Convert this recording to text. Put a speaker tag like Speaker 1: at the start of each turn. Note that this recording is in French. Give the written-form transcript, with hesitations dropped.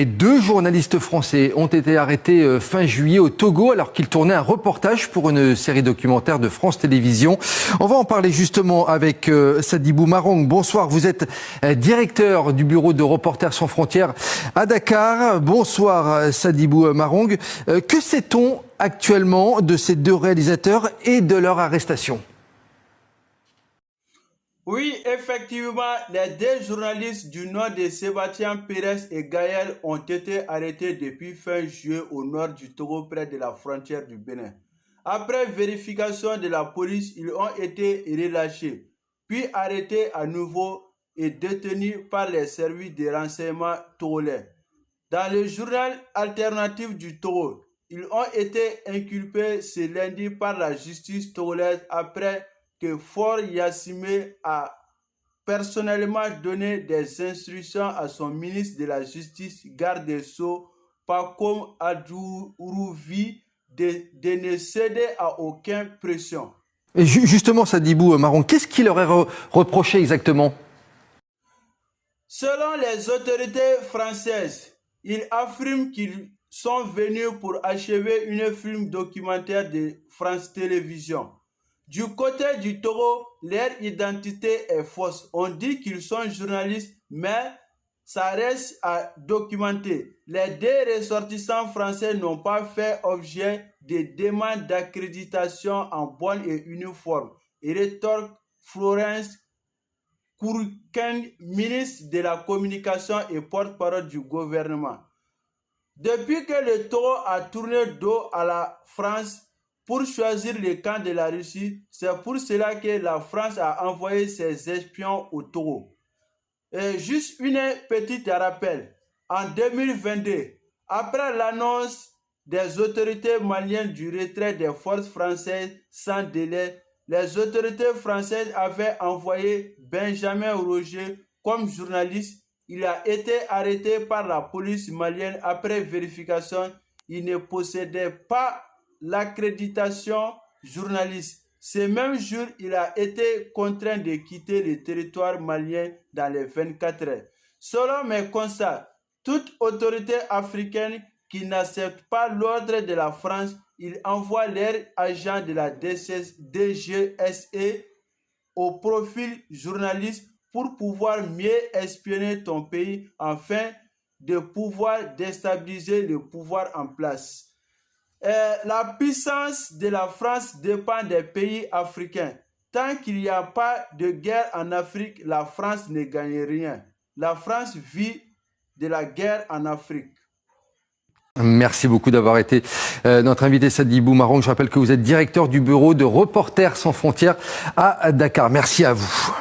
Speaker 1: Et 2 journalistes français ont été arrêtés fin juillet au Togo alors qu'ils tournaient un reportage pour une série documentaire de France Télévisions. On va en parler justement avec Sadibou Marong. Bonsoir, vous êtes directeur du bureau de Reporters sans frontières à Dakar. Bonsoir Sadibou Marong. Que sait-on actuellement de ces 2 réalisateurs et de leur arrestation ?
Speaker 2: Oui, effectivement, les 2 journalistes du nom de Sébastien Pérez et Gaël ont été arrêtés depuis fin juillet au nord du Togo, près de la frontière du Bénin. Après vérification de la police, ils ont été relâchés, puis arrêtés à nouveau et détenus par les services de renseignement togolais. Dans le journal alternatif du Togo, ils ont été inculpés ce lundi par la justice togolaise après que Faure Gnassingbé a personnellement donné des instructions à son ministre de la Justice, garde des Sceaux, Pacome Adjourouvi, de ne céder à aucune pression.
Speaker 1: Et justement, Sadibou Marong, qu'est-ce qu'il leur est reproché exactement ?
Speaker 2: Selon les autorités françaises, ils affirment qu'ils sont venus pour achever un film documentaire de France Télévisions. Du côté du Togo, leur identité est fausse. On dit qu'ils sont journalistes, mais ça reste à documenter. Les 2 ressortissants français n'ont pas fait objet de demandes d'accréditation en bonne et uniforme. Et rétorque Florence Kourken, ministre de la Communication et porte-parole du gouvernement. Depuis que le Togo a tourné dos à la France pour choisir le camp de la Russie, c'est pour cela que la France a envoyé ses espions au Togo. Et juste une petite rappel, en 2022, après l'annonce des autorités maliennes du retrait des forces françaises sans délai, les autorités françaises avaient envoyé Benjamin Roger comme journaliste. Il a été arrêté par la police malienne après vérification. Il ne possédait pas l'accréditation journaliste. Ce même jour, il a été contraint de quitter le territoire malien dans les 24 heures. Selon mes constats, toute autorité africaine qui n'accepte pas l'ordre de la France, ils envoient leurs agents de la DGSE au profil journaliste pour pouvoir mieux espionner ton pays afin de pouvoir déstabiliser le pouvoir en place. La puissance de la France dépend des pays africains. Tant qu'il n'y a pas de guerre en Afrique, la France ne gagne rien. La France vit de la guerre en Afrique.
Speaker 1: Merci beaucoup d'avoir été notre invité Sadibou Marong. Je rappelle que vous êtes directeur du bureau de Reporters sans frontières à Dakar. Merci à vous.